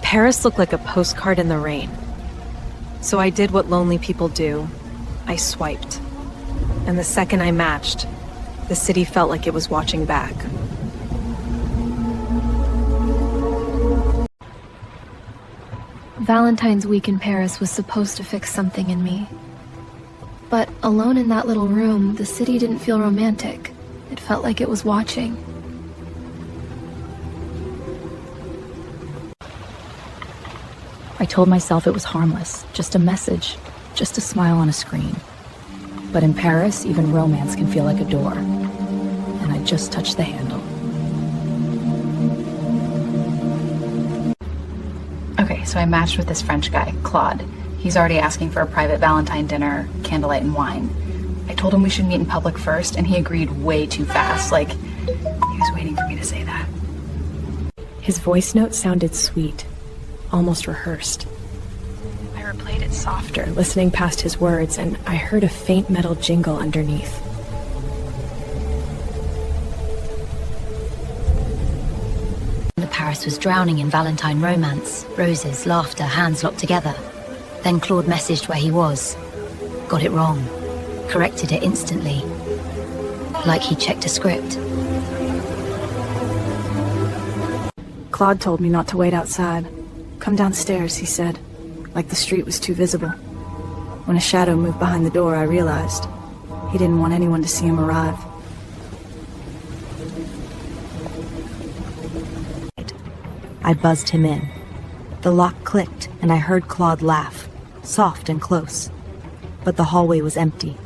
Paris looked like a postcard in the rain. So I did what lonely people do. I swiped. And the second I matched, the city felt like it was watching back. Valentine's week in Paris was supposed to fix something in me. But alone in that little room, the city didn't feel romantic. It felt like it was watching. I told myself it was harmless, just a message, just a smile on a screen. But in Paris, even romance can feel like a door. And I just touched the handle. Okay, so I matched with this French guy, Claude. He's already asking for a private Valentine dinner, candlelight and wine. I told him we should meet in public first, and he agreed way too fast, like he was waiting for me to say that. His voice note sounded sweet, almost rehearsed. I replayed it softer, listening past his words, and I heard a faint metal jingle underneath. Paris was drowning in Valentine romance. Roses, laughter, hands locked together. Then Claude messaged where he was. Got it wrong. Corrected it instantly. Like he checked a script. Claude told me not to wait outside. Come downstairs, he said, like the street was too visible. When a shadow moved behind the door, I realized he didn't want anyone to see him arrive. I buzzed him in. The lock clicked, and I heard Claude laugh, soft and close. But the hallway was empty.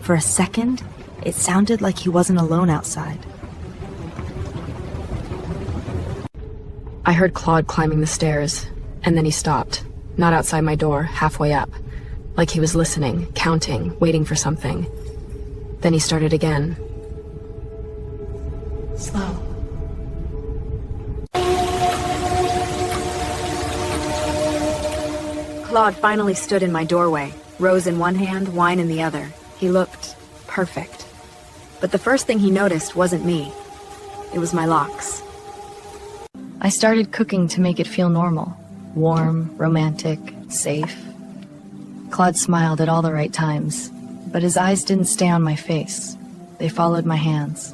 For a second, it sounded like he wasn't alone outside. I heard Claude climbing the stairs, and then he stopped, not outside my door, halfway up, like he was listening, counting, waiting for something. Then he started again. Slow. Claude finally stood in my doorway, rose in one hand, wine in the other. He looked perfect. But the first thing he noticed wasn't me. It was my locks. I started cooking to make it feel normal. Warm, romantic, safe. Claude smiled at all the right times, but his eyes didn't stay on my face. They followed my hands.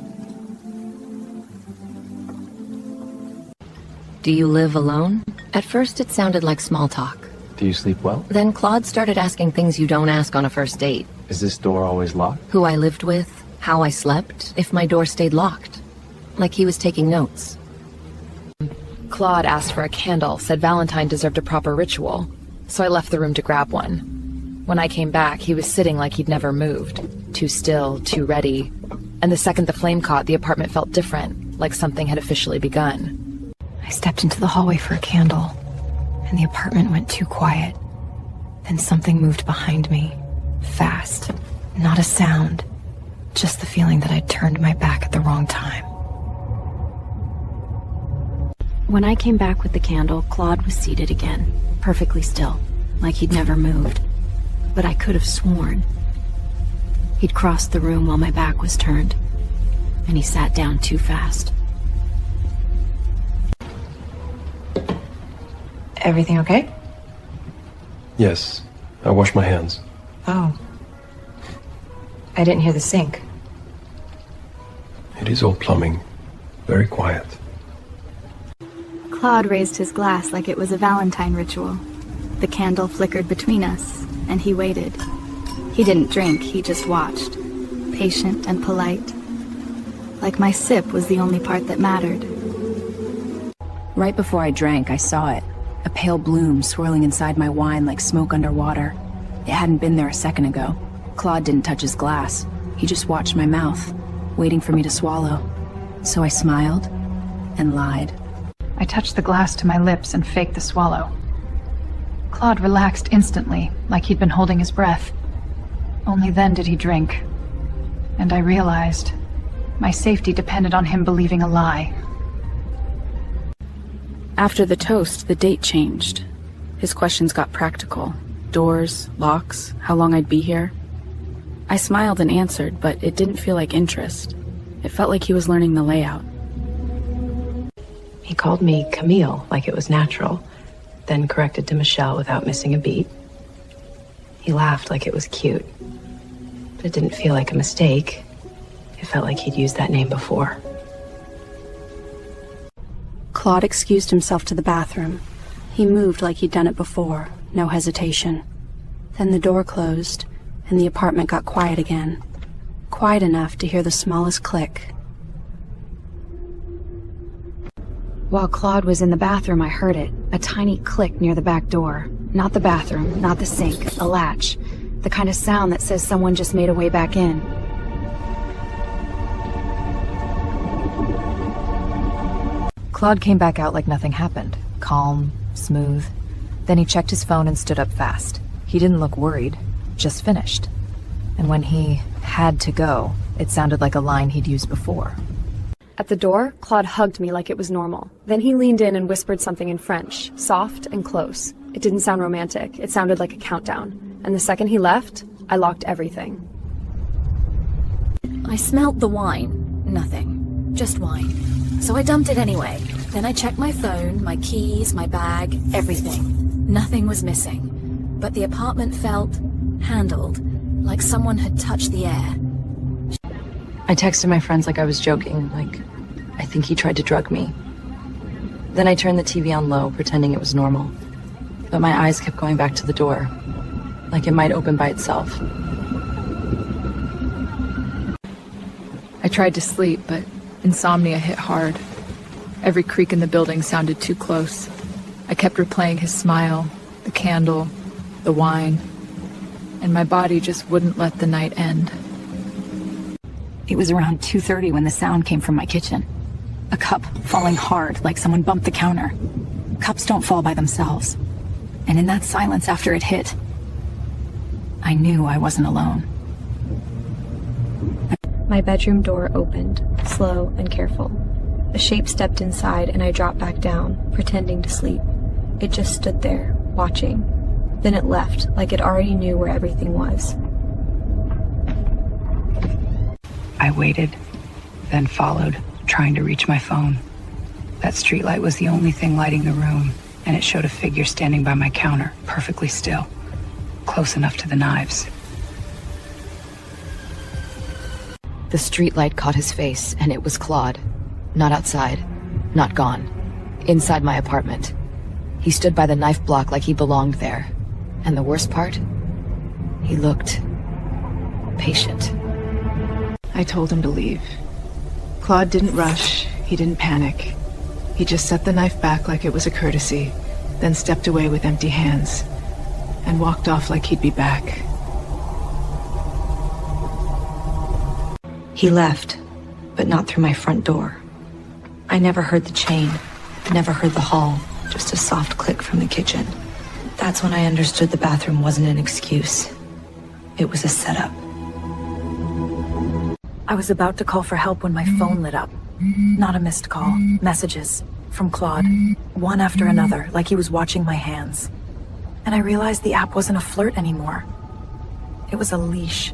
Do you live alone? At first it sounded like small talk. Do you sleep well? Then Claude started asking things you don't ask on a first date. Is this door always locked? Who I lived with, how I slept, if my door stayed locked. Like he was taking notes. Claude asked for a candle, said Valentine deserved a proper ritual, so I left the room to grab one. When I came back, he was sitting like he'd never moved. Too still, too ready. And the second the flame caught, the apartment felt different, like something had officially begun. I stepped into the hallway for a candle, and the apartment went too quiet. Then something moved behind me. Fast. Not a sound. Just the feeling that I'd turned my back at the wrong time. When I came back with the candle, Claude was seated again, perfectly still, like he'd never moved. But I could have sworn he'd crossed the room while my back was turned, and he sat down too fast. Everything okay? Yes. I washed my hands. Oh. I didn't hear the sink. It is all plumbing. Very quiet. Claude raised his glass like it was a Valentine ritual. The candle flickered between us, and he waited. He didn't drink, he just watched, patient and polite. Like my sip was the only part that mattered. Right before I drank, I saw it. A pale bloom swirling inside my wine like smoke underwater. It hadn't been there a second ago. Claude didn't touch his glass. He just watched my mouth, waiting for me to swallow. So I smiled and lied. I touched the glass to my lips and faked the swallow. Claude relaxed instantly, like he'd been holding his breath. Only then did he drink. And I realized my safety depended on him believing a lie. After the toast, the date changed. His questions got practical. Doors, locks, how long I'd be here. I smiled and answered, but it didn't feel like interest. It felt like he was learning the layout. He called me Camille, like it was natural. then corrected to Michelle without missing a beat. He laughed like it was cute, but it didn't feel like a mistake. It felt like he'd used that name before. Claude excused himself to the bathroom. He moved like he'd done it before, no hesitation. Then the door closed, and the apartment got quiet again. Quiet enough to hear the smallest click. While Claude was in the bathroom, I heard it. A tiny click near the back door. Not the bathroom, not the sink, a latch. The kind of sound that says someone just made a way back in. Claude came back out like nothing happened. Calm, smooth. Then he checked his phone and stood up fast. He didn't look worried, just finished. And when he had to go, it sounded like a line he'd used before. At the door, Claude hugged me like it was normal. Then he leaned in and whispered something in French, soft and close. It didn't sound romantic. It sounded like a countdown. And the second he left, I locked everything. I smelled the wine. Nothing. Just wine. So I dumped it anyway. Then I checked my phone, my keys, my bag, everything. Nothing was missing. But the apartment felt handled, like someone had touched the air. I texted my friends like I was joking, like, I think he tried to drug me. Then I turned the TV on low, pretending it was normal. But my eyes kept going back to the door, like it might open by itself. I tried to sleep, but insomnia hit hard. Every creak in the building sounded too close. I kept replaying his smile, the candle, the wine, and my body just wouldn't let the night end. It was around 2:30 when the sound came from my kitchen. A cup falling hard, like someone bumped the counter. Cups don't fall by themselves. And in that silence after it hit, I knew I wasn't alone. My bedroom door opened, slow and careful. A shape stepped inside and I dropped back down, pretending to sleep. It just stood there, watching. Then it left, like it already knew where everything was. I waited, then followed, trying to reach my phone. That streetlight was the only thing lighting the room, and it showed a figure standing by my counter, perfectly still, close enough to the knives. The streetlight caught his face, and it was Claude. Not outside, not gone. Inside my apartment. He stood by the knife block like he belonged there. And the worst part? He looked patient. I told him to leave. Claude didn't rush, he didn't panic. He just set the knife back like it was a courtesy, then stepped away with empty hands, and walked off like he'd be back. He left, but not through my front door. I never heard the chain, never heard the hall, just a soft click from the kitchen. That's when I understood the bathroom wasn't an excuse. It was a setup. I was about to call for help when my phone lit up. Not a missed call. Messages. From Claude. One after another, like he was watching my hands. And I realized the app wasn't a flirt anymore. It was a leash.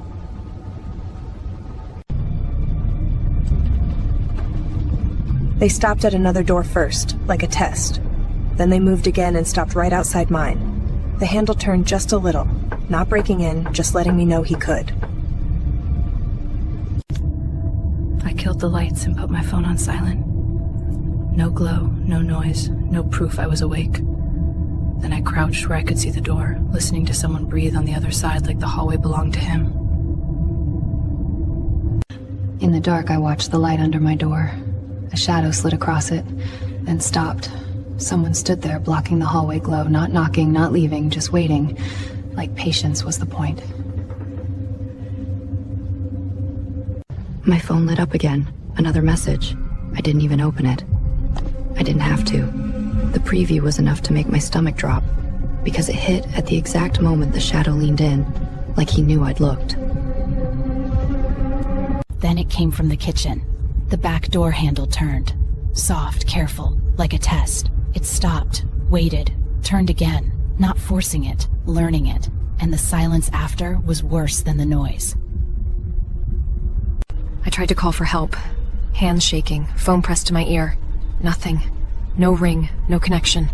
They stopped at another door first, like a test. Then they moved again and stopped right outside mine. The handle turned just a little, not breaking in, just letting me know he could. I killed the lights and put my phone on silent. No glow, no noise, no proof I was awake. Then I crouched where I could see the door, listening to someone breathe on the other side like the hallway belonged to him. In the dark, I watched the light under my door. A shadow slid across it, then stopped. Someone stood there blocking the hallway glow, not knocking, not leaving, just waiting, like patience was the point. My phone lit up again. Another message. I didn't even open it. I didn't have to. The preview was enough to make my stomach drop, because it hit at the exact moment the shadow leaned in, like he knew I'd looked. Then it came from the kitchen. The back door handle turned. Soft, careful, like a test. It stopped, waited, turned again, not forcing it, learning it, and the silence after was worse than the noise. I tried to call for help. Hands shaking, phone pressed to my ear. Nothing. No ring, no connection.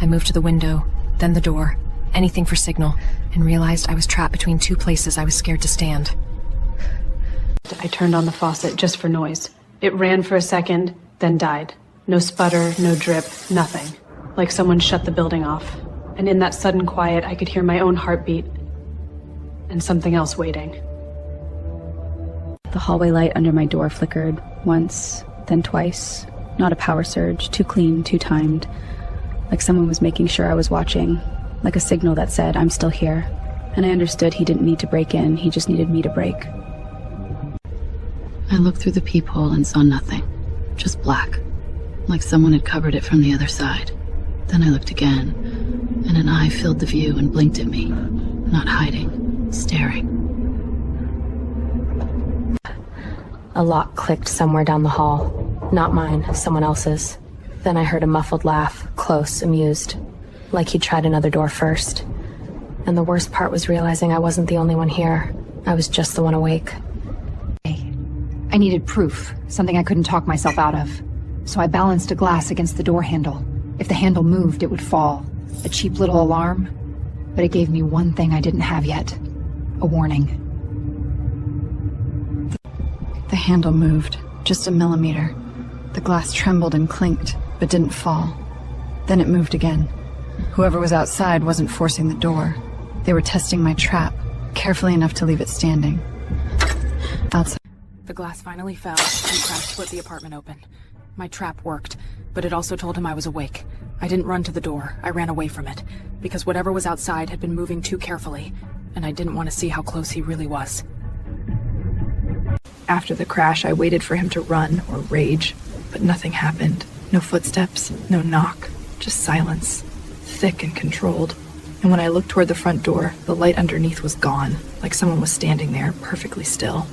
I moved to the window, then the door, anything for signal, and realized I was trapped between two places I was scared to stand. I turned on the faucet just for noise. It ran for a second, then died. No sputter, no drip, nothing. Like someone shut the building off. And in that sudden quiet, I could hear my own heartbeat and something else waiting. The hallway light under my door flickered once, then twice. Not a power surge, too clean, too timed. Like someone was making sure I was watching. Like a signal that said, I'm still here. And I understood he didn't need to break in, he just needed me to break. I looked through the peephole and saw nothing. Just black. Like someone had covered it from the other side. Then I looked again, and an eye filled the view and blinked at me. Not hiding, staring. A lock clicked somewhere down the hall. Not mine, someone else's. Then I heard a muffled laugh, close, amused. Like he'd tried another door first. And the worst part was realizing I wasn't the only one here. I was just the one awake. I needed proof, something I couldn't talk myself out of. So I balanced a glass against the door handle. If the handle moved, it would fall. A cheap little alarm. But it gave me one thing I didn't have yet. A warning. The handle moved, just a millimeter. The glass trembled and clinked, but didn't fall. Then it moved again. Whoever was outside wasn't forcing the door. They were testing my trap, carefully enough to leave it standing. Outside. The glass finally fell, and Crash split the apartment open. My trap worked, but it also told him I was awake. I didn't run to the door, I ran away from it, because whatever was outside had been moving too carefully, and I didn't want to see how close he really was. After the crash, I waited for him to run or rage, but nothing happened. No footsteps, no knock, just silence, thick and controlled. And when I looked toward the front door, the light underneath was gone, like someone was standing there, perfectly still.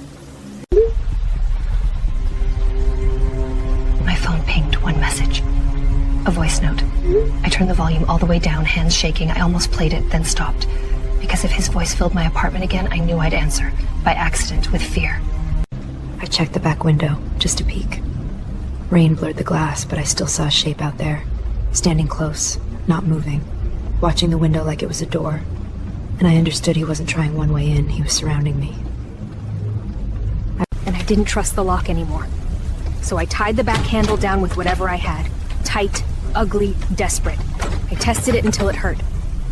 My phone pinged one message. A voice note. I turned the volume all the way down, hands shaking. I almost played it, then stopped. Because if his voice filled my apartment again, I knew I'd answer. By accident, with fear. I checked the back window, just a peek. Rain blurred the glass, but I still saw a shape out there. Standing close, not moving. Watching the window like it was a door. And I understood he wasn't trying one way in, he was surrounding me. And I didn't trust the lock anymore. So I tied the back handle down with whatever I had. Tight, ugly, desperate. I tested it until it hurt.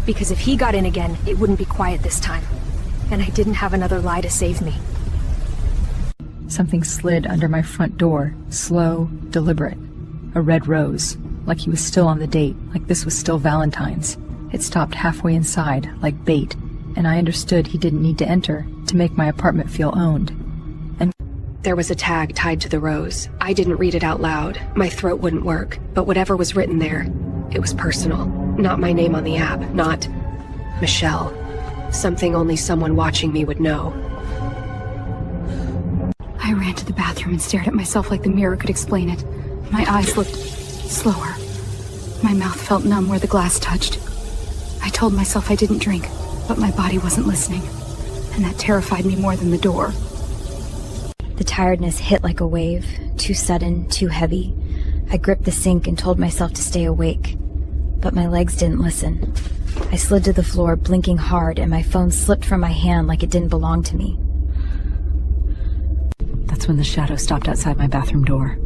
Because if he got in again, it wouldn't be quiet this time. And I didn't have another lie to save me. Something slid under my front door, slow, deliberate. A red rose, like he was still on the date, like this was still Valentine's. It stopped halfway inside, like bait, and I understood he didn't need to enter to make my apartment feel owned. And there was a tag tied to the rose. I didn't read it out loud. My throat wouldn't work, but whatever was written there, it was personal. Not my name on the app, not Michelle. Something only someone watching me would know. I ran to the bathroom and stared at myself like the mirror could explain it. My eyes looked slower. My mouth felt numb where the glass touched. I told myself I didn't drink, but my body wasn't listening. And that terrified me more than the door. The tiredness hit like a wave, too sudden, too heavy. I gripped the sink and told myself to stay awake. But my legs didn't listen. I slid to the floor, blinking hard, and my phone slipped from my hand like it didn't belong to me. That's when the shadow stopped outside my bathroom door.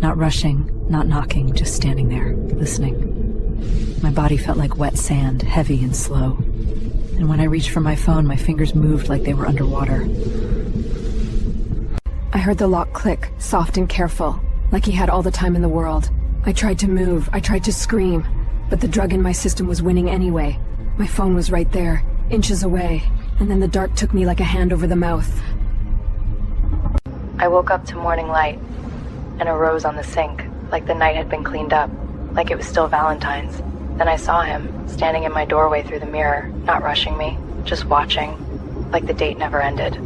Not rushing, not knocking, just standing there, listening. My body felt like wet sand, heavy and slow. And when I reached for my phone, my fingers moved like they were underwater. I heard the lock click, soft and careful, like he had all the time in the world. I tried to move, I tried to scream, but the drug in my system was winning anyway. My phone was right there, inches away, and then the dark took me like a hand over the mouth. I woke up to morning light, and a rose on the sink, like the night had been cleaned up, like it was still Valentine's. Then I saw him, standing in my doorway through the mirror, not rushing me, just watching, like the date never ended.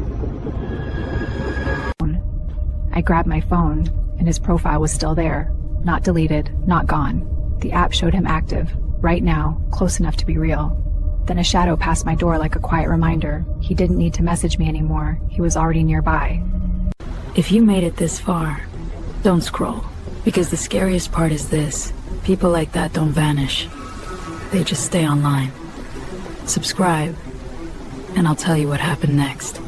I grabbed my phone, and his profile was still there. Not deleted, not gone. The app showed him active, right now, close enough to be real. Then a shadow passed my door like a quiet reminder. He didn't need to message me anymore. He was already nearby. If you made it this far, don't scroll. Because the scariest part is this. People like that don't vanish. They just stay online. Subscribe, and I'll tell you what happened next.